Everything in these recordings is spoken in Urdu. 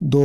2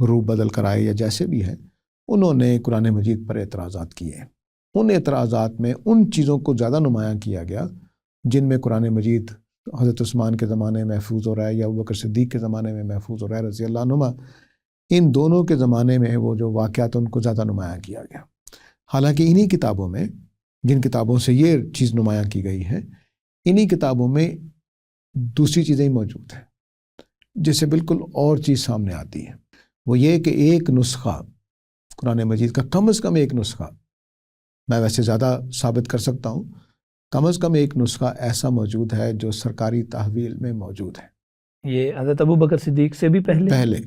روپ بدل کر آئے یا جیسے بھی ہے، انہوں نے قرآن مجید پر اعتراضات کیے۔ ان اعتراضات میں ان چیزوں کو زیادہ نمایاں کیا گیا جن میں قرآن مجید حضرت عثمان کے زمانے میں محفوظ ہو رہا ہے یا ابوبکر صدیق کے زمانے میں محفوظ ہو رہا ہے رضی اللہ عنہما، ان دونوں کے زمانے میں وہ جو واقعات ان کو زیادہ نمایاں کیا گیا۔ حالانکہ انہی کتابوں میں، جن کتابوں سے یہ چیز نمایاں کی گئی ہے، انہی کتابوں میں دوسری چیزیں ہی موجود ہیں جس سے بالکل اور چیز سامنے آتی ہے۔ وہ یہ کہ ایک نسخہ قرآن مجید کا، کم از کم ایک نسخہ، میں ویسے زیادہ ثابت کر سکتا ہوں، کم از کم ایک نسخہ ایسا موجود ہے جو سرکاری تحویل میں موجود ہے۔ یہ حضرت ابوبکر صدیق سے بھی پہلے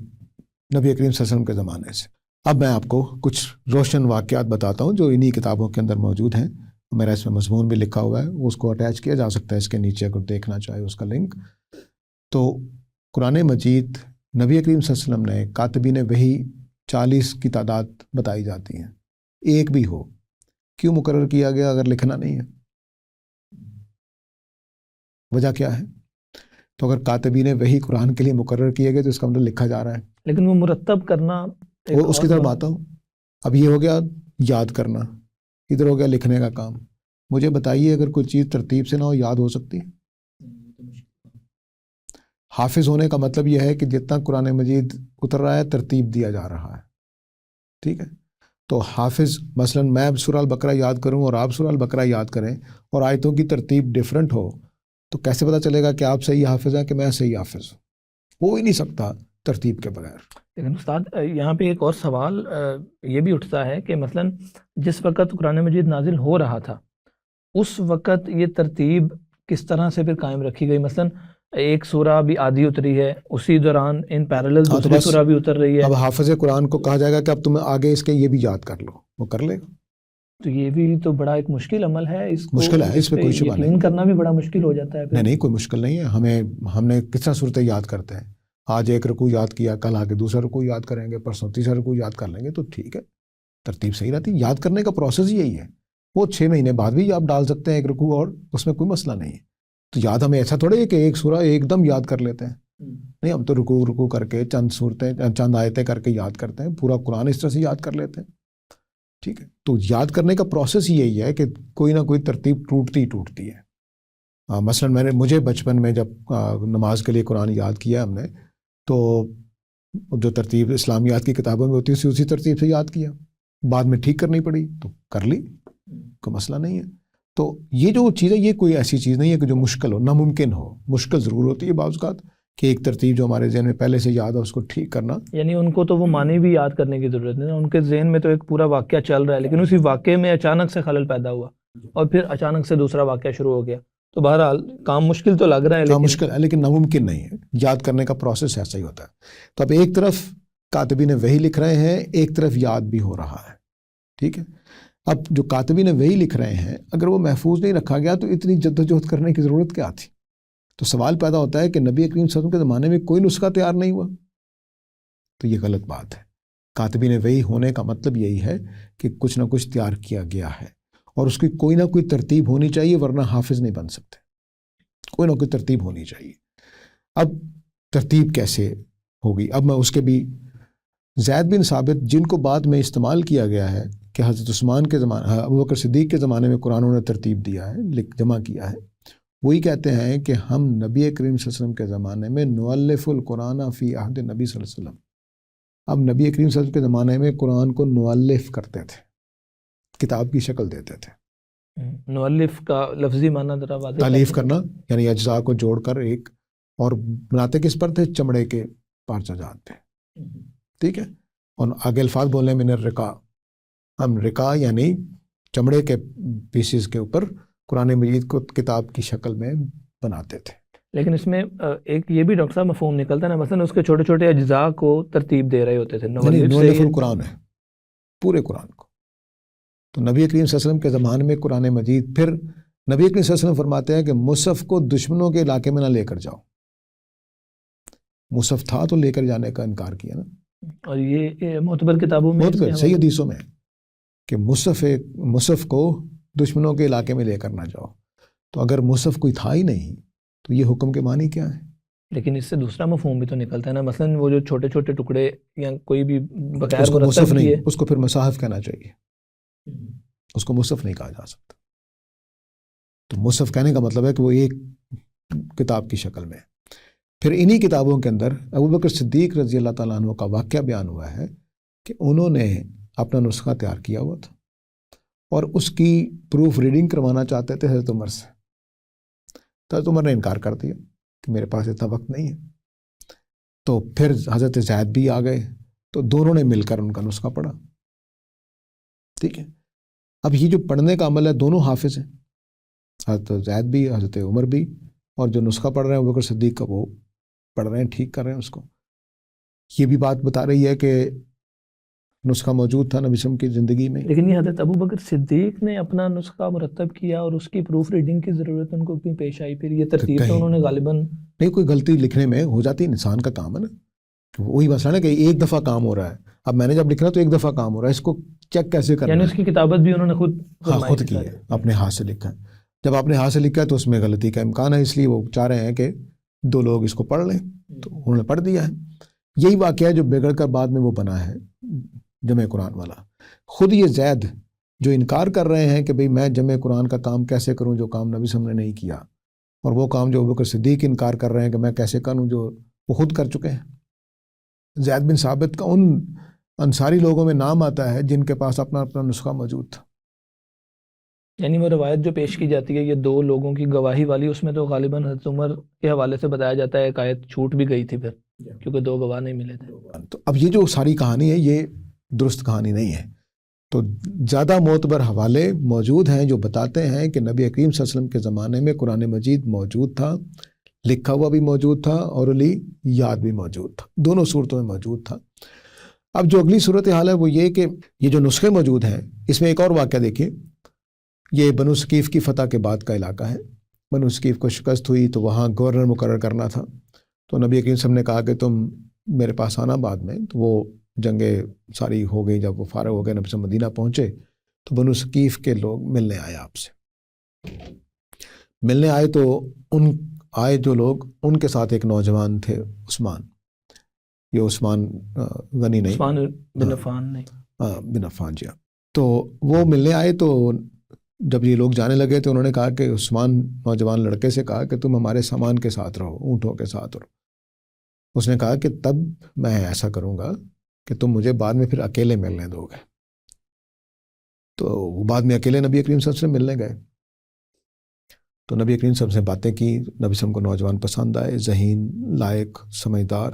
نبی کریم صلی اللہ علیہ وسلم کے زمانے سے۔ اب میں آپ کو کچھ روشن واقعات بتاتا ہوں جو انہی کتابوں کے اندر موجود ہیں۔ میرا اس میں مضمون بھی لکھا ہوا ہے، اس کو اٹیچ کیا جا سکتا ہے اس کے نیچے، اگر دیکھنا چاہے اس کا لنک۔ تو قرآن مجید نبی کریم صلی اللہ علیہ وسلم نے کاتبین وحی 40 کی تعداد بتائی جاتی ہیں، ایک بھی ہو۔ کیوں مقرر کیا گیا اگر لکھنا نہیں ہے؟ وجہ کیا ہے؟ تو اگر کاتبین وحی قرآن کے لیے مقرر کیے گئے تو اس کا مطلب لکھا جا رہا ہے، لیکن وہ مرتب کرنا وہ اس کی طرف آتا ہوں۔ اب یہ ہو گیا یاد کرنا، ادھر ہو گیا لکھنے کا کام۔ مجھے بتائیے اگر کوئی چیز ترتیب سے نہ ہو، یاد ہو سکتی ہے؟ حافظ ہونے کا مطلب یہ ہے کہ جتنا قرآن مجید اتر رہا ہے ترتیب دیا جا رہا ہے، ٹھیک ہے؟ تو حافظ مثلا میں سورہ البقرہ یاد کروں اور آپ سورہ البقرہ یاد کریں اور آیتوں کی ترتیب ڈیفرنٹ ہو، تو کیسے پتہ چلے گا کہ آپ صحیح حافظ ہیں کہ میں صحیح حافظ ہوں؟ ہو ہی نہیں سکتا ترتیب کے بغیر۔ لیکن استاد یہاں پہ ایک اور سوال یہ بھی اٹھتا ہے کہ مثلا جس وقت قرآن مجید نازل ہو رہا تھا اس وقت یہ ترتیب کس طرح سے پھر قائم رکھی گئی؟ مثلا ایک سورہ بھی آدھی اتری ہے، اسی دوران ان پیرالل دوسری سورہ بھی اتر رہی ہے۔ اب حافظ قرآن کو کہا جائے گا کہ اب تمہیں آگے اس کے یہ بھی یاد کر لو، وہ کر لے گا؟ تو یہ بھی تو بڑا ایک مشکل عمل ہے، اس کو مشکل ہے، اس پہ کوئی شبہ نہیں، یقین کرنا بھی بڑا مشکل ہو جاتا ہے۔ نہیں کوئی مشکل نہیں ہے۔ ہم نے کس طرح صورتیں یاد کرتے ہیں؟ آج ایک رکوع یاد کیا، کل آگے دوسرا رکوع یاد کریں گے، پرسوں تیسرا رکوع یاد کر لیں گے، تو ٹھیک ہے، ترتیب صحیح رہتی ہے۔ یاد کرنے کا پروسیس یہی ہے، وہ 6 مہینے بعد بھی آپ ڈال سکتے ہیں ایک رکوع، اور اس میں کوئی مسئلہ نہیں ہے۔ تو یاد ہمیں ایسا تھوڑے ہے کہ ایک سورہ ایک دم یاد کر لیتے ہیں، نہیں، ہم تو رکوع کر کے چند صورتیں، چند آیتیں کر کے یاد کرتے ہیں، پورا قرآن اس طرح سے یاد کر لیتے ہیں، ٹھیک ہے؟ تو یاد کرنے کا پروسیس یہی ہے کہ کوئی نہ کوئی ترتیب ٹوٹتی ہے۔ مثلا مجھے بچپن میں جب نماز کے لیے قرآن یاد کیا ہم نے، تو جو ترتیب اسلامیات کی کتابوں میں ہوتی ہے اسی ترتیب سے یاد کیا، بعد میں ٹھیک کرنی پڑی تو کر لی، کوئی مسئلہ نہیں ہے۔ تو یہ جو چیز ہے یہ کوئی ایسی چیز نہیں ہے کہ جو مشکل ہو، ناممکن ہو۔ مشکل ضرور ہوتی ہے بعض اوقات کہ ایک ترتیب جو ہمارے ذہن میں پہلے سے یاد ہے اس کو ٹھیک کرنا، یعنی ان کو تو وہ معنی بھی یاد کرنے کی ضرورت نہیں، ان کے ذہن میں تو ایک پورا واقعہ چل رہا ہے، لیکن اسی واقعے میں اچانک سے خلل پیدا ہوا اور پھر اچانک سے دوسرا واقعہ شروع ہو گیا، تو بہرحال کام مشکل تو لگ رہا ہے، مشکل ہے لیکن ناممکن نہیں ہے۔ یاد کرنے کا پروسیس ایسا ہی ہوتا ہے۔ تو اب ایک طرف کاتبین وحی لکھ رہے ہیں، ایک طرف یاد بھی ہو رہا ہے، ٹھیک ہے؟ اب جو کاتبین وحی لکھ رہے ہیں اگر وہ محفوظ نہیں رکھا گیا تو اتنی جدوجہد کرنے کی ضرورت کیا تھی؟ تو سوال پیدا ہوتا ہے کہ نبی کریم صلی اللہ علیہ وسلم کے زمانے میں کوئی نسخہ تیار نہیں ہوا، تو یہ غلط بات ہے۔ کاتبین وحی ہونے کا مطلب یہی ہے کہ کچھ نہ کچھ تیار کیا گیا ہے اور اس کی کوئی نہ کوئی ترتیب ہونی چاہیے، ورنہ حافظ نہیں بن سکتے، کوئی نہ کوئی ترتیب ہونی چاہیے۔ اب ترتیب کیسے ہوگی؟ اب میں اس کے بھی زید بن ثابت جن کو بعد میں استعمال کیا گیا ہے کہ حضرت عثمان کے زمانے، ابوبکر صدیق کے زمانے میں قرآن نے ترتیب دیا ہے، جمع کیا ہے، وہی کہتے ہیں کہ ہم نبی کریم صلی اللہ علیہ وسلم کے زمانے میں نؤلف القرآن فی عہد نبی صلی اللہ علیہ وسلم، اب نبی کریم صلی اللہ علیہ وسلم کے زمانے میں قرآن کو نؤلف کرتے تھے، کتاب کی شکل دیتے تھے۔ نؤلف کا لفظی معنی ذرا واضح تالیف کرنا، یعنی اجزاء کو جوڑ کر ایک، اور بناتے کس پر تھے؟ چمڑے کے پارچہ جات پہ، ٹھیک ہے؟ اور آگے الفاظ بولنے من الرقاء، ہم رقاء یعنی چمڑے کے پیسز کے اوپر قرآن مجید کو کتاب کی شکل میں بناتے تھے۔ لیکن اس میں ایک یہ بھی ڈاکٹر صاحب مفہوم نکلتا ہے نا، مثلا اس کے چھوٹے چھوٹے اجزاء کو ترتیب دے رہے ہوتے تھے، نؤلف القرآن ہے پورے قرآن کو۔ تو نبی کریم صلی اللہ علیہ وسلم کے زمانے میں قرآن مجید، پھر نبی کریم صلی اللہ علیہ وسلم فرماتے ہیں کہ مصحف کو دشمنوں کے علاقے میں نہ لے کر جاؤ، مصحف تھا تو لے کر جانے کا انکار کیا نا، اور یہ معتبر کتابوں میں صحیح حدیثوں میں کہ مصحف کو دشمنوں کے علاقے میں لے کر نہ جاؤ۔ تو اگر مصحف کوئی تھا ہی نہیں تو یہ حکم کے معنی کیا ہے؟ لیکن اس سے دوسرا مفہوم بھی تو نکلتا ہے نا، مثلا وہ جو چھوٹے چھوٹے ٹکڑے یا کوئی بھی اس بغیر کو مصحف مرتب کیے، نہیں، اس کو پھر مصاحف کہنا چاہیے، اس کو مصحف نہیں کہا جا سکتا۔ تو مصحف کہنے کا مطلب ہے کہ وہ ایک کتاب کی شکل میں ہے۔ پھر انہی کتابوں کے اندر ابوبکر صدیق رضی اللہ تعالیٰ عنہ کا واقعہ بیان ہوا ہے کہ انہوں نے اپنا نسخہ تیار کیا ہوا تھا اور اس کی پروف ریڈنگ کروانا چاہتے تھے حضرت عمر سے، تو حضرت عمر نے انکار کر دیا کہ میرے پاس اتنا وقت نہیں ہے۔ تو پھر حضرت زید بھی آ گئے، تو دونوں نے مل کر ان کا نسخہ پڑھا، ٹھیک ہے۔ اب یہ جو پڑھنے کا عمل ہے دونوں حافظ ہیں، حضرت زید بھی حضرت عمر بھی، اور جو نسخہ پڑھ رہے ہیں ابوبکر صدیق کا وہ پڑھ رہے ہیں، ٹھیک کر رہے ہیں اس کو۔ یہ بھی بات بتا رہی ہے کہ نسخہ موجود تھا نبی وسلم کی زندگی میں۔ لیکن یہ حضرت ابوبکر صدیق نے اپنا نسخہ مرتب کیا اور اس کی پروف ریڈنگ کی ضرورت ان کو کیوں پیش آئی؟ پھر یہ ترتیب تو انہوں نے غالباً نہیں، کوئی غلطی لکھنے میں ہو جاتی ہے، انسان کا کام ہے نا، وہی مسئلہ ہے کہ ایک دفعہ کام ہو رہا ہے، اب میں نے جب لکھنا تو ایک دفعہ کام ہو رہا ہے، اس کو چیک کیسے کرنا یعنی ہے؟ اس کی کتابت بھی انہوں نے خود ہاں خود کی ہے، اپنے ہاتھ سے لکھا ہے۔ جب آپ نے ہاتھ سے لکھا ہے تو اس میں غلطی کا امکان ہے، اس لیے وہ چاہ رہے ہیں کہ دو لوگ اس کو پڑھ لیں، تو انہوں نے پڑھ دیا ہے۔ یہی واقعہ ہے جو بگڑ کر بعد میں وہ بنا ہے جمع قرآن والا۔ خود یہ زید جو انکار کر رہے ہیں کہ بھئی میں جمع قرآن کا کام کیسے کروں جو کام نبی صلی اللہ علیہ وسلم نے نہیں کیا، اور وہ کام جو ابوبکر صدیق انکار کر رہے ہیں کہ میں کیسے کروں جو وہ خود کر چکے ہیں۔ زید بن ثابت کا ان انصاری لوگوں میں نام آتا ہے جن کے پاس اپنا نسخہ موجود تھا۔ یعنی وہ روایت جو پیش کی جاتی ہے یہ دو لوگوں کی گواہی والی، اس میں تو غالباً حضرت عمر کے حوالے سے بتایا جاتا ہے ایک آیت چھوٹ بھی گئی تھی پھر، کیونکہ دو گواہ نہیں ملے تھے۔ تو اب یہ جو ساری کہانی ہے یہ درست کہانی نہیں ہے، تو زیادہ معتبر حوالے موجود ہیں جو بتاتے ہیں کہ نبی کریم صلی اللہ علیہ وسلم کے زمانے میں قرآن مجید موجود تھا، لکھا ہوا بھی موجود تھا اور یاد بھی موجود تھا، دونوں صورتوں میں موجود تھا۔ اب جو اگلی صورتحال ہے وہ یہ کہ یہ جو نسخے موجود ہیں اس میں ایک اور واقعہ دیکھیے، یہ بنو ثقیف کی فتح کے بعد کا علاقہ ہے۔ بنو ثقیف کو شکست ہوئی تو وہاں گورنر مقرر کرنا تھا، تو نبی کریم صلی اللہ علیہ وسلم نے کہا کہ تم میرے پاس آنا بعد میں، تو وہ جنگیں ساری ہو گئی، جب وہ فارغ ہو گئے نبی صلی اللہ علیہ وسلم مدینہ پہنچے تو بنو ثقیف کے لوگ ملنے آئے، آپ سے ملنے آئے، تو ان آئے جو لوگ ان کے ساتھ ایک نوجوان تھے عثمان، یہ عثمان غنی نہیں، عثمان بن عفان نہیں، بن عفان جی، تو وہ ملنے آئے۔ تو جب یہ لوگ جانے لگے تو انہوں نے کہا کہ عثمان نوجوان لڑکے سے کہا کہ تم ہمارے سامان کے ساتھ رہو، اونٹوں کے ساتھ رہو۔ اس نے کہا کہ تب میں ایسا کروں گا کہ تم مجھے بعد میں پھر اکیلے ملنے دو گے۔ تو وہ بعد میں اکیلے نبی کریم صلی اللہ علیہ وسلم ملنے گئے، تو نبی کریم صلی اللہ علیہ وسلم سے باتیں کی، نبی صلی اللہ علیہ وسلم کو نوجوان پسند آئے، ذہین، لائق، سمجھدار،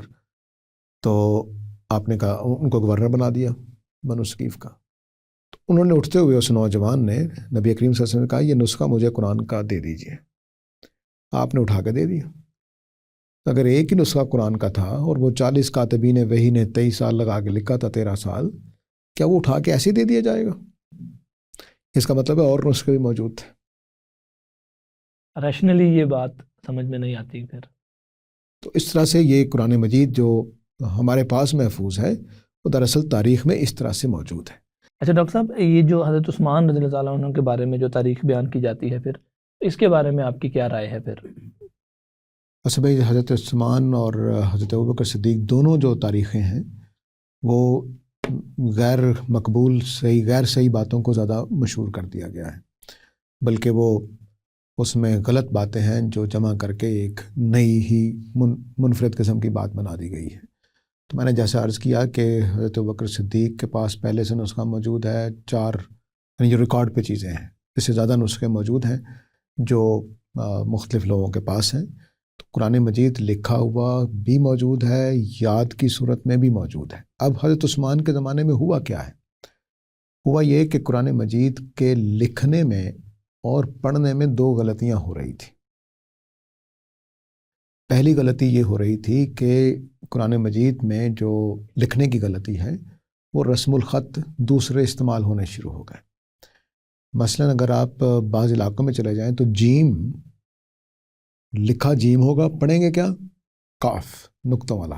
تو آپ نے کہا ان کو گورنر بنا دیا بنو ثقیف کا۔ تو انہوں نے اٹھتے ہوئے اس نوجوان نے نبی کریم صلی اللہ علیہ وسلم نے کہا یہ نسخہ مجھے قرآن کا دے دیجئے، آپ نے اٹھا کے دے دیا۔ اگر ایک ہی نسخہ قرآن کا تھا اور وہ 40 کاتبین وحی نے 23 سال لگا کے لکھا تھا، 13 سال، کیا وہ اٹھا کے ایسے ہی دے دیا جائے گا؟ اس کا مطلب ہے اور نسخے بھی موجود تھے۔ ریشنلی یہ بات سمجھ میں نہیں آتی پھر۔ تو اس طرح سے یہ قرآن مجید جو ہمارے پاس محفوظ ہے وہ دراصل تاریخ میں اس طرح سے موجود ہے۔ اچھا ڈاکٹر صاحب، یہ جو حضرت عثمان رضی اللہ عنہ کے بارے میں جو تاریخ بیان کی جاتی ہے، پھر اس کے بارے میں آپ کی کیا رائے ہے پھر؟ اصل میں حضرت عثمان اور حضرت ابوبکر صدیق دونوں جو تاریخیں ہیں وہ غیر مقبول غیر صحیح باتوں کو زیادہ مشہور کر دیا گیا ہے، بلکہ وہ اس میں غلط باتیں ہیں جو جمع کر کے ایک نئی ہی منفرد قسم کی بات بنا دی گئی ہے۔ تو میں نے جیسے عرض کیا کہ حضرت ابوبکر صدیق کے پاس پہلے سے نسخہ موجود ہے، 4 یعنی جو ریکارڈ پہ چیزیں ہیں، اس سے زیادہ نسخے موجود ہیں جو مختلف لوگوں کے پاس ہیں۔ تو قرآن مجید لکھا ہوا بھی موجود ہے، یاد کی صورت میں بھی موجود ہے۔ اب حضرت عثمان کے زمانے میں ہوا کیا ہے؟ ہوا یہ کہ قرآن مجید کے لکھنے میں اور پڑھنے میں 2 غلطیاں ہو رہی تھی۔ پہلی غلطی یہ ہو رہی تھی کہ قرآن مجید میں جو لکھنے کی غلطی ہے وہ رسم الخط دوسرے استعمال ہونے شروع ہو گئے۔ مثلا اگر آپ بعض علاقوں میں چلے جائیں تو جیم لکھا جیم ہوگا، پڑھیں گے کیا؟ کاف، نقطوں والا۔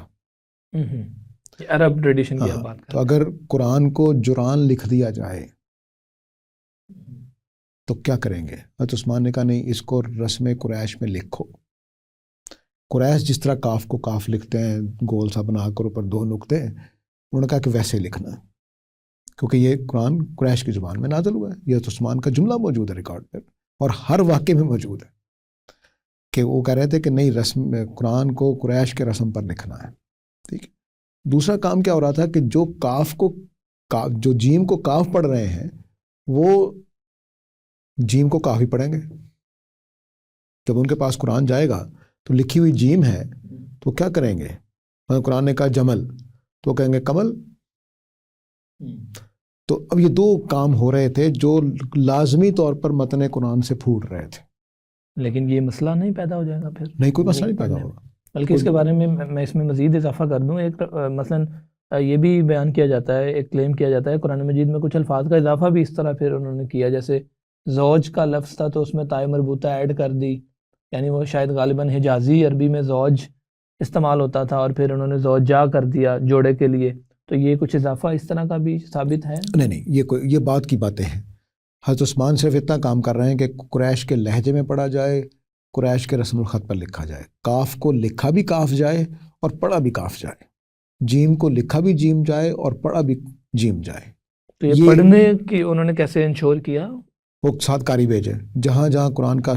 عرب ٹریڈیشن کی بات تو اگر قرآن کو جران لکھ دیا جائے تو کیا کریں گے؟ حضرت عثمان نے کہا نہیں، اس کو رسم قریش میں لکھو۔ قریش جس طرح کاف کو کاف لکھتے ہیں گول سا بنا کر اوپر 2 نقطے، انہوں نے کہا کہ ویسے لکھنا ہے، کیونکہ یہ قرآن قریش کی زبان میں نازل ہوا ہے۔ یہ تو عثمان کا جملہ موجود ہے ریکارڈ پر، اور ہر واقعے میں موجود ہے کہ وہ کہہ رہے تھے کہ نہیں، رسم قرآن کو قریش کے رسم پر لکھنا ہے، ٹھیک ہے۔ دوسرا کام کیا ہو رہا تھا کہ جو کاف کو جو جیم کو کاف پڑھ رہے ہیں وہ جیم کو کاف ہی پڑھیں گے۔ جب ان کے پاس قرآن جائے گا تو لکھی ہوئی جیم ہے تو کیا کریں گے؟ قرآن نے کہا جمل تو کہیں گے کمل۔ تو اب یہ 2 کام ہو رہے تھے جو لازمی طور پر متن قرآن سے پھوٹ رہے تھے۔ لیکن یہ مسئلہ نہیں پیدا ہو جائے گا پھر؟ نہیں، کوئی مسئلہ نہیں پیدا ہوگا، بلکہ اس کے بارے میں اس میں مزید اضافہ کر دوں۔ ایک مثلاً یہ بھی بیان کیا جاتا ہے، ایک کلیم کیا جاتا ہے قرآن مجید میں کچھ الفاظ کا اضافہ بھی اس طرح پھر انہوں نے کیا، جیسے زوج کا لفظ تھا تو اس میں تائے مربوطہ ایڈ کر دی، یعنی وہ شاید غالباً حجازی عربی میں زوج استعمال ہوتا تھا اور پھر انہوں نے زوجہ کر دیا جوڑے کے لیے، تو یہ کچھ اضافہ اس طرح کا بھی ثابت ہے؟ نہیں، یہ بات کی باتیں ہیں۔ حضرت عثمان صرف اتنا کام کر رہے ہیں کہ قریش کے لہجے میں پڑھا جائے، قریش کے رسم الخط پر لکھا جائے، کاف کو لکھا بھی کاف جائے اور پڑھا بھی کاف جائے، جیم کو لکھا بھی جیم جائے اور پڑھا بھی جیم جائے۔ تو یہ پڑھنے کی انہوں نے کیسے انشور کیا؟ وہ ساتھ قاری بھیجے، جہاں جہاں قرآن کا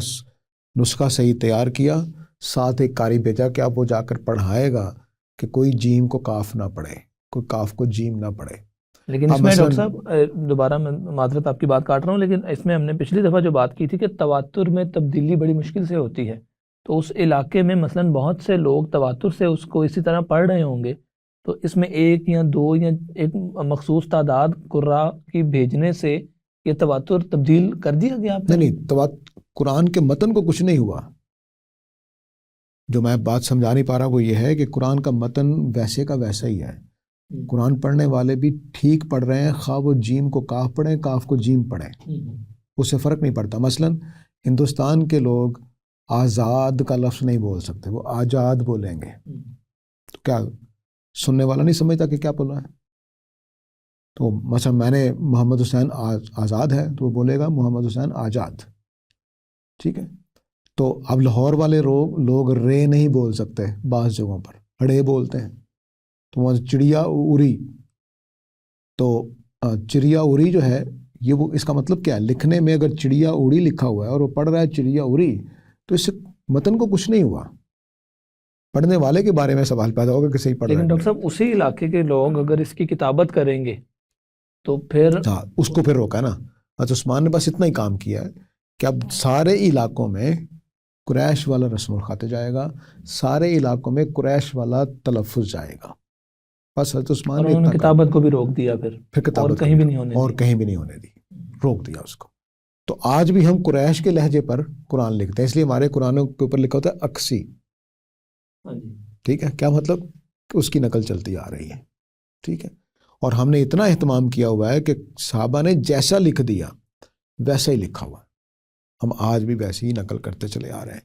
نسخہ صحیح تیار کیا، ساتھ ایک قاری بھیجا کہ اب وہ جا کر پڑھائے گا کہ کوئی جیم کو کاف نہ پڑھے، کوئی کاف کو جیم نہ پڑھے۔ لیکن اس میں ڈاکٹر صاحب دوبارہ میں معذرت آپ کی بات کاٹ رہا ہوں، لیکن اس میں ہم نے پچھلی دفعہ جو بات کی تھی کہ تواتر میں تبدیلی بڑی مشکل سے ہوتی ہے، تو اس علاقے میں مثلاً بہت سے لوگ تواتر سے اس کو اسی طرح پڑھ رہے ہوں گے، تو اس میں 1 یا 2 یا ایک مخصوص تعداد قراء کی بھیجنے سے یہ تواتر تبدیل کر دیا گیا؟ نہیں، قرآن کے متن کو کچھ نہیں ہوا۔ جو میں بات سمجھا نہیں پا رہا وہ یہ ہے کہ قرآن کا متن ویسے کا ویسا ہی ہے، قرآن پڑھنے والے بھی ٹھیک پڑھ رہے ہیں، خواہ وہ جیم کو کاف پڑھیں کاف کو جیم پڑھیں، اس سے فرق نہیں پڑتا۔ مثلا ہندوستان کے لوگ آزاد کا لفظ نہیں بول سکتے، وہ آزاد بولیں گے، تو کیا سننے والا نہیں سمجھتا کہ کیا بول رہا ہے؟ تو مثلا میں نے محمد حسین آزاد ہے تو وہ بولے گا محمد حسین آزاد، ٹھیک ہے۔ تو اب لاہور والے لوگ رے نہیں بول سکتے، بعض جگہوں پر رے بولتے ہیں، تو وہاں چڑیا اڑی، تو چڑیا اڑی جو ہے یہ وہ اس کا مطلب کیا ہے؟ لکھنے میں اگر چڑیا اڑی لکھا ہوا ہے اور وہ پڑھ رہا ہے چڑیا اڑی، تو اس سے متن کو کچھ نہیں ہوا، پڑھنے والے کے بارے میں سوال پیدا ہوگا کہ صحیح پڑھ رہا ہے۔ لیکن ڈاکٹر صاحب اسی علاقے کے لوگ اگر اس کی کتابت کریں گے تو پھر ہاں، اس کو پھر روکا نا۔ حضرت عثمان نے بس اتنا ہی کام کیا ہے کہ اب سارے علاقوں میں قریش والا رسم الخط جائے گا، سارے علاقوں میں قریش والا تلفظ جائے گا، بس حضرت عثمان نے انہوں نے کتابت کو بھی روک دیا، پھر کتابت اور کہیں بھی نہیں ہونے اور کہیں بھی نہیں ہونے دی، روک دیا اس کو۔ تو آج بھی ہم قریش کے لہجے پر قرآن لکھتے ہیں، اس لیے ہمارے قرآنوں کے اوپر لکھا ہوتا ہے اکسی، ٹھیک ہے۔ کیا مطلب؟ کہ اس کی نقل چلتی آ رہی ہے، ٹھیک ہے۔ اور ہم نے اتنا اہتمام کیا ہوا ہے کہ صحابہ نے جیسا لکھ دیا ویسا ہی لکھا ہوا، ہم آج بھی ویسے ہی نقل کرتے چلے آ رہے ہیں۔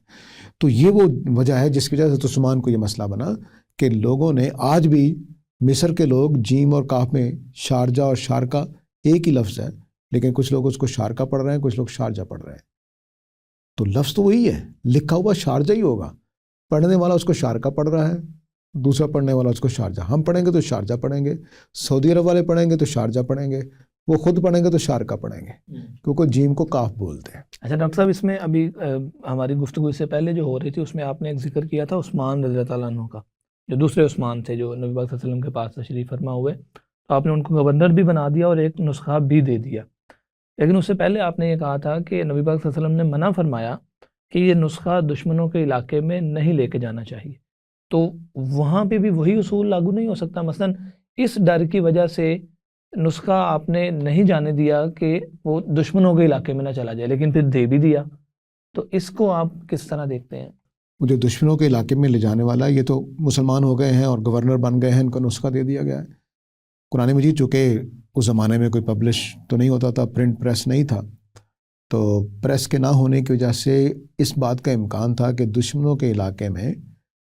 تو یہ وہ وجہ ہے جس کی وجہ سے حضرت عثمان کو یہ مسئلہ بنا کہ لوگوں نے آج بھی مصر کے لوگ جیم اور کاف میں شارجہ اور شارکہ ایک ہی لفظ ہے، لیکن کچھ لوگ اس کو شارکہ پڑھ رہے ہیں، کچھ لوگ شارجہ پڑھ رہے ہیں، تو لفظ تو وہی ہے، لکھا ہوا شارجہ ہی ہوگا، پڑھنے والا اس کو شارکہ پڑھ رہا ہے، دوسرا پڑھنے والا اس کو شارجہ، ہم پڑھیں گے تو شارجہ پڑھیں گے، سعودی عرب والے پڑھیں گے تو شارجہ پڑھیں گے، وہ خود پڑھیں گے تو شارکہ پڑھیں گے، کیونکہ جیم کو کاف بولتے ہیں۔ اچھا ڈاکٹر صاحب، اس میں ابھی ہماری گفتگو اس سے پہلے جو ہو رہی تھی اس میں آپ نے ایک ذکر کیا تھا عثمان رضی اللہ عنہ کا، جو دوسرے عثمان تھے جو نبی پاک صلی اللہ علیہ وسلم کے پاس تشریف فرما ہوئے، تو آپ نے ان کو گورنر بھی بنا دیا اور ایک نسخہ بھی دے دیا، لیکن اس سے پہلے آپ نے یہ کہا تھا کہ نبی پاک صلی اللہ علیہ وسلم نے منع فرمایا کہ یہ نسخہ دشمنوں کے علاقے میں نہیں لے کے جانا چاہیے، تو وہاں پہ بھی وہی اصول لاگو نہیں ہو سکتا؟ مثلا اس ڈر کی وجہ سے نسخہ آپ نے نہیں جانے دیا کہ وہ دشمنوں کے علاقے میں نہ چلا جائے، لیکن پھر دے بھی دیا، تو اس کو آپ کس طرح دیکھتے ہیں؟ جو دشمنوں کے علاقے میں لے جانے والا یہ تو مسلمان ہو گئے ہیں اور گورنر بن گئے ہیں، ان کو نسخہ دے دیا گیا ہے۔ قرآن مجید چونکہ اس زمانے میں کوئی پبلش تو نہیں ہوتا تھا، پرنٹ پریس نہیں تھا، تو پریس کے نہ ہونے کی وجہ سے اس بات کا امکان تھا کہ دشمنوں کے علاقے میں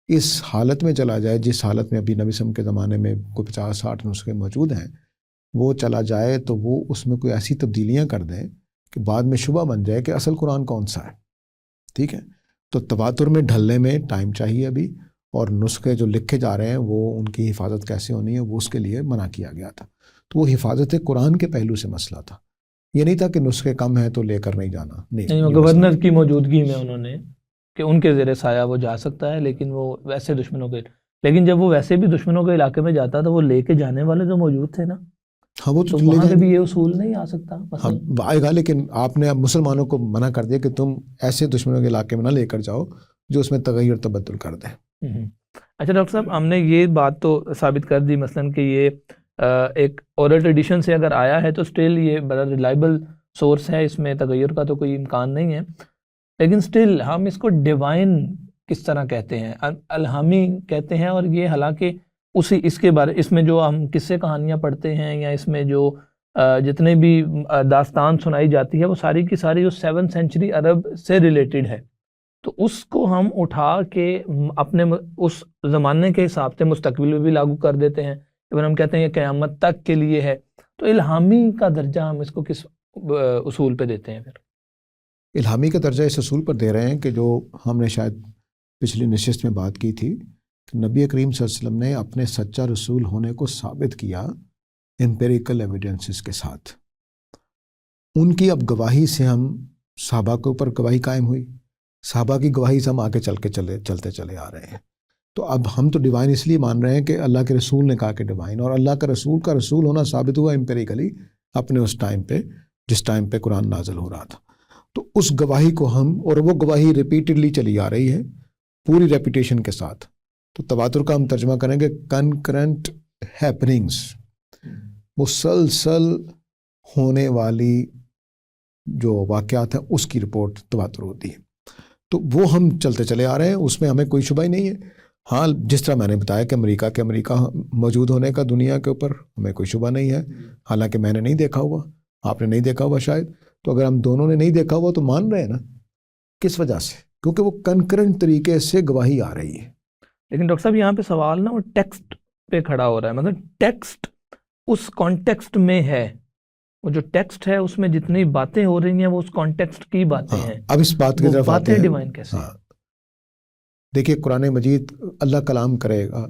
اس حالت میں چلا جائے جس حالت میں ابھی نبی صلی اللہ علیہ وسلم کے زمانے میں کوئی 50-60 نسخے موجود ہیں، وہ چلا جائے تو وہ اس میں کوئی ایسی تبدیلیاں کر دیں کہ بعد میں شبہ بن جائے کہ اصل قرآن کون سا ہے، ٹھیک ہے۔ تو تواتر میں ڈھلنے میں ٹائم چاہیے ابھی، اور نسخے جو لکھے جا رہے ہیں وہ ان کی حفاظت کیسے ہونی ہے وہ اس کے لیے منع کیا گیا تھا. تو وہ حفاظت قرآن کے پہلو سے مسئلہ تھا، یہ نہیں تھا کہ نسخے کم ہیں تو لے کر نہیں جانا. نہیں، وہ گورنر کی موجودگی میں انہوں نے کہ ان کے زیر سایہ وہ جا سکتا ہے، لیکن وہ ویسے دشمنوں کے، لیکن جب وہ ویسے بھی دشمنوں کے علاقے میں جاتا تو وہ لے کے جانے والے تو موجود تھے نا. ہاں وہ تو وہاں سے بھی یہ اصول نہیں آ سکتا. ہاں آئے گا، لیکن آپ نے اب مسلمانوں کو منع کر دیا کہ تم ایسے دشمنوں کے علاقے میں نہ لے کر جاؤ جو اس میں تغیر تبدل کر دیں. اچھا ڈاکٹر صاحب، ہم نے یہ بات تو ثابت کر دی مثلاً کہ یہ ایک اورل ٹریڈیشن سے اگر آیا ہے تو اسٹل یہ بڑا ریلائبل سورس ہے، اس میں تغیر کا تو کوئی امکان نہیں ہے، لیکن اسٹل ہم اس کو ڈیوائن کس طرح کہتے ہیں، الہامی کہتے ہیں، اور یہ حالانکہ اس کے بارے اس میں جو ہم قصے کہانیاں پڑھتے ہیں یا اس میں جو جتنے بھی داستان سنائی جاتی ہے وہ ساری کی ساری اس 7th سینچری عرب سے ریلیٹڈ ہے. تو اس کو ہم اٹھا کے اپنے اس زمانے کے حساب سے مستقبل میں بھی لاگو کر دیتے ہیں، جب ہم کہتے ہیں یہ قیامت تک کے لیے ہے، تو الہامی کا درجہ ہم اس کو کس اصول پہ دیتے ہیں؟ پھر الہامی کا درجہ اس اصول پر دے رہے ہیں کہ جو ہم نے شاید پچھلی نشست میں بات کی تھی کہ نبی کریم صلی اللہ علیہ وسلم نے اپنے سچا رسول ہونے کو ثابت کیا امپیریکل ایویڈنسز کے ساتھ. ان کی اب گواہی سے ہم صحابہ کے اوپر گواہی قائم ہوئی، صحابہ کی گواہی سے ہم آگے چلتے چلے آ رہے ہیں. تو اب ہم تو ڈیوائن اس لیے مان رہے ہیں کہ اللہ کے رسول نے کہا کہ ڈیوائن، اور اللہ کا رسول ہونا ثابت ہوا امپیریکلی اپنے اس ٹائم پہ جس ٹائم پہ قرآن نازل ہو رہا تھا. تو اس گواہی کو ہم، اور وہ گواہی ریپیٹڈلی چلی آ رہی ہے پوری ریپیٹیشن کے ساتھ. تو تواتر کا ہم ترجمہ کریں گے کنکرنٹ ہیپننگز، مسلسل ہونے والی جو واقعات ہیں اس کی رپورٹ تواتر ہوتی ہے. تو وہ ہم چلتے چلے آ رہے ہیں، اس میں ہمیں کوئی شبہ ہی نہیں ہے. ہاں جس طرح میں نے بتایا کہ امریکہ موجود ہونے کا دنیا کے اوپر ہمیں کوئی شبہ نہیں ہے، حالانکہ میں نے نہیں دیکھا ہوا، آپ نے نہیں دیکھا ہوا شاید. تو اگر ہم دونوں نے نہیں دیکھا ہوا تو مان رہے ہیں نا، کس وجہ سے؟ کیونکہ وہ کنکرنٹ طریقے سے گواہی آ رہی ہے. لیکن ڈاکٹر صاحب یہاں پہ سوال نا وہ ٹیکسٹ پہ کھڑا ہو رہا ہے، مطلب ٹیکسٹ اس کانٹیکسٹ میں ہے، وہ جو ٹیکسٹ ہے اس میں جتنی باتیں ہو رہی ہیں وہ اس کانٹیکسٹ کی باتیں ہیں. اب اس بات کی طرف آتے ہیں، ڈیوائن کیسے؟ دیکھیے قرآن مجید اللہ کلام کرے گا.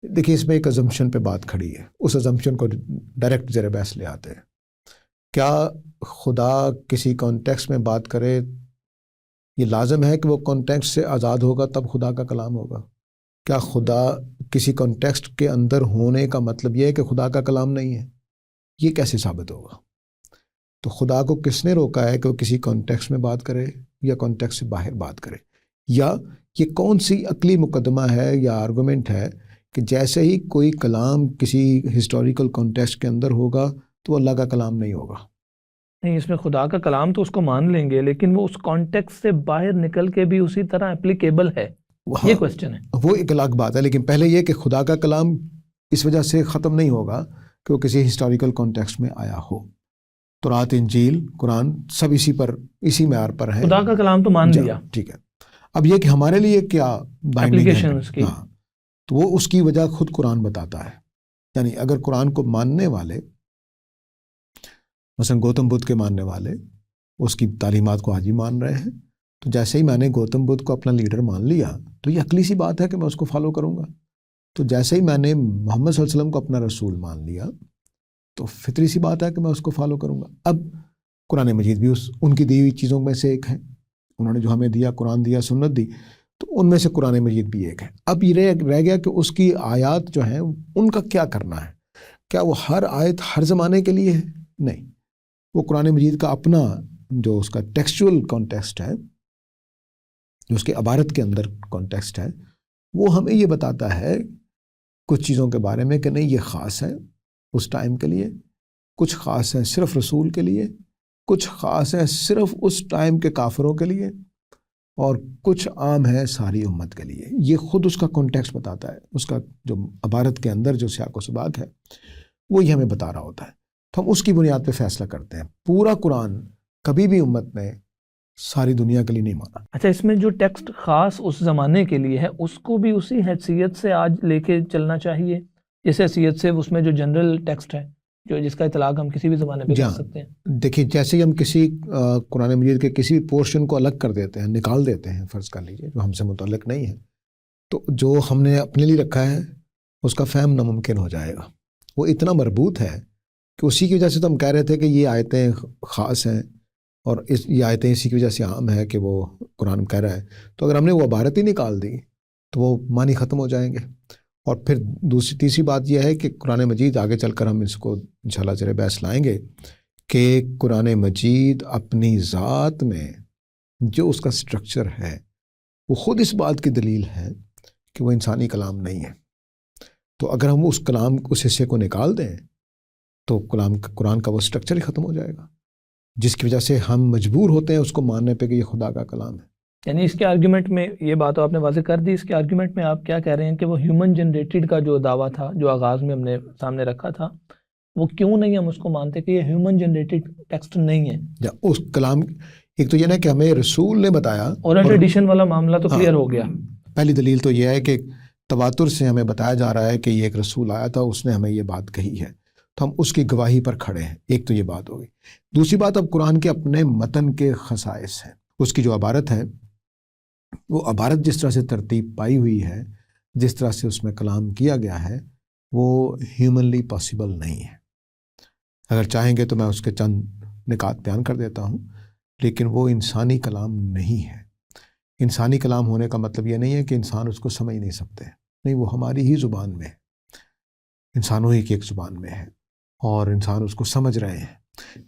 دیکھیے اس میں ایک ازمپشن پہ بات کھڑی ہے، اس ازمپشن کو ڈائریکٹ زیر بحث لے آتے ہیں. کیا خدا کسی کانٹیکسٹ میں بات کرے، یہ لازم ہے کہ وہ کانٹیکسٹ سے آزاد ہوگا تب خدا کا کلام ہوگا؟ کیا خدا کسی کانٹیکسٹ کے اندر ہونے کا مطلب یہ ہے کہ خدا کا کلام نہیں ہے؟ یہ کیسے ثابت ہوگا؟ تو خدا کو کس نے روکا ہے کہ وہ کسی کانٹیکسٹ میں بات کرے یا کانٹیکسٹ سے باہر بات کرے؟ یا یہ کون سی عقلی مقدمہ ہے یا آرگومنٹ ہے کہ جیسے ہی کوئی کلام کسی ہسٹوریکل کانٹیکسٹ کے اندر ہوگا تو اللہ کا کلام نہیں ہوگا؟ نہیں، اس میں خدا کا کلام تو اس کو مان لیں گے، لیکن وہ اس کانٹیکسٹ سے باہر نکل کے بھی اسی طرح اپلیکیبل ہے، یہ کوسچن ہے. وہ ایک الگ بات ہے، لیکن پہلے یہ کہ خدا کا کلام اس وجہ سے ختم نہیں ہوگا کہ وہ کسی ہسٹوریکل کانٹیکسٹ میں آیا ہو. تورات، انجیل، قرآن سب اسی معیار پر ہے. خدا کا کلام تو مان لیا، ٹھیک ہے. اب یہ کہ ہمارے لیے کیا اپلیکیشن اس کی، تو وہ اس کی وجہ خود قرآن بتاتا ہے. یعنی اگر قرآن کو ماننے والے، مثلا گوتم بدھ کے ماننے والے اس کی تعلیمات کو آج ہی مان رہے ہیں، تو جیسے ہی میں نے گوتم بدھ کو اپنا لیڈر مان لیا تو یہ عقلی سی بات ہے کہ میں اس کو فالو کروں گا. تو جیسے ہی میں نے محمد صلی اللہ علیہ وسلم کو اپنا رسول مان لیا تو فطری سی بات ہے کہ میں اس کو فالو کروں گا. اب قرآن مجید بھی ان کی دی ہوئی چیزوں میں سے ایک ہے، انہوں نے جو ہمیں دیا، قرآن دیا، سنت دی، تو ان میں سے قرآن مجید بھی ایک ہے. اب یہ رہ گیا کہ اس کی آیات جو ہیں ان کا کیا کرنا ہے. کیا وہ ہر آیت ہر زمانے کے لیے ہے؟ نہیں، وہ قرآن مجید کا اپنا جو اس کا ٹیکسچول کانٹیکسٹ ہے، جو اس کے عبارت کے اندر کانٹیکسٹ ہے، وہ ہمیں یہ بتاتا ہے کچھ چیزوں کے بارے میں کہ نہیں یہ خاص ہے اس ٹائم کے لیے، کچھ خاص ہے صرف رسول کے لیے، کچھ خاص ہے صرف اس ٹائم کے کافروں کے لیے، اور کچھ عام ہے ساری امت کے لیے. یہ خود اس کا کانٹیکسٹ بتاتا ہے، اس کا جو عبارت کے اندر جو سیاق و سباق ہے وہ یہ ہمیں بتا رہا ہوتا ہے. تو ہم اس کی بنیاد پہ فیصلہ کرتے ہیں. پورا قرآن کبھی بھی امت نے ساری دنیا کے لیے نہیں مانا. اچھا، اس میں جو ٹیکسٹ خاص اس زمانے کے لیے ہے اس کو بھی اسی حیثیت سے آج لے کے چلنا چاہیے، اس حیثیت سے اس میں جو جنرل ٹیکسٹ ہے جو جس کا اطلاق ہم کسی بھی زمانے پہ کر سکتے ہیں؟ دیکھیے جیسے ہی ہم کسی قرآن مجید کے کسی بھی پورشن کو الگ کر دیتے ہیں، نکال دیتے ہیں، فرض کر لیجیے جو ہم سے متعلق نہیں ہے، تو جو ہم نے اپنے لیے رکھا ہے اس کا فہم ناممکن ہو جائے گا. وہ اتنا مربوط ہے کہ اسی کی وجہ سے تو ہم کہہ رہے تھے کہ یہ آیتیں خاص ہیں اور یہ آیتیں اسی کی وجہ سے عام ہے کہ وہ قرآن کہہ رہا ہے. تو اگر ہم نے وہ عبارت ہی نکال دی تو وہ معنی ختم ہو جائیں گے. اور پھر تیسری بات یہ ہے کہ قرآن مجید آگے چل کر ہم اس کو انشاءاللہ زیر بحث لائیں گے کہ قرآن مجید اپنی ذات میں جو اس کا سٹرکچر ہے وہ خود اس بات کی دلیل ہے کہ وہ انسانی کلام نہیں ہے. تو اگر ہم اس حصے کو نکال دیں تو قرآن کا وہ سٹرکچر ہی ختم ہو جائے گا، جس کی وجہ سے ہم مجبور ہوتے ہیں اس کو ماننے پہ کہ یہ خدا کا کلام ہے. یعنی اس کے آرگیومنٹ میں یہ بات آپ نے واضح کر دی، اس کے آرگیومنٹ میں آپ کیا کہہ رہے ہیں کہ وہ ہیومن جنریٹڈ کا جو دعویٰ تھا جو آغاز میں ہم نے سامنے رکھا تھا، وہ کیوں نہیں ہم اس کو مانتے کہ یہ ہیومن جنریٹڈ ٹیکسٹ نہیں ہے؟ یا اس کلام ایک تو یہ نا کہ ہمیں رسول نے بتایا، اور ٹریڈیشن والا معاملہ تو کلیئر ہو گیا. پہلی دلیل تو یہ ہے کہ تواتر سے ہمیں بتایا جا رہا ہے کہ یہ ایک رسول آیا تھا، اس نے ہمیں یہ بات کہی ہے، تو ہم اس کی گواہی پر کھڑے ہیں. ایک تو یہ بات ہوگی. دوسری بات، اب قرآن کے اپنے متن کے خصائص ہیں. اس کی جو عبارت ہے وہ عبارت جس طرح سے ترتیب پائی ہوئی ہے، جس طرح سے اس میں کلام کیا گیا ہے، وہ ہیومنلی پاسبل نہیں ہے. اگر چاہیں گے تو میں اس کے چند نکات بیان کر دیتا ہوں، لیکن وہ انسانی کلام نہیں ہے. انسانی کلام ہونے کا مطلب یہ نہیں ہے کہ انسان اس کو سمجھ نہیں سکتے، نہیں، وہ ہماری ہی زبان میں ہے، انسانوں ہی کی ایک زبان میں ہے اور انسان اس کو سمجھ رہے ہیں.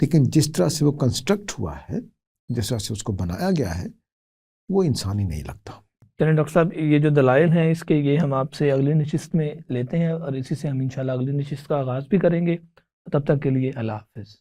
لیکن جس طرح سے وہ کنسٹرکٹ ہوا ہے، جس طرح سے اس کو بنایا گیا ہے، وہ انسانی نہیں لگتا. چلیں ڈاکٹر صاحب، یہ جو دلائل ہیں اس کے، یہ ہم آپ سے اگلی نشست میں لیتے ہیں، اور اسی سے ہم انشاءاللہ اگلی نشست کا آغاز بھی کریں گے. تب تک کے لیے اللہ حافظ.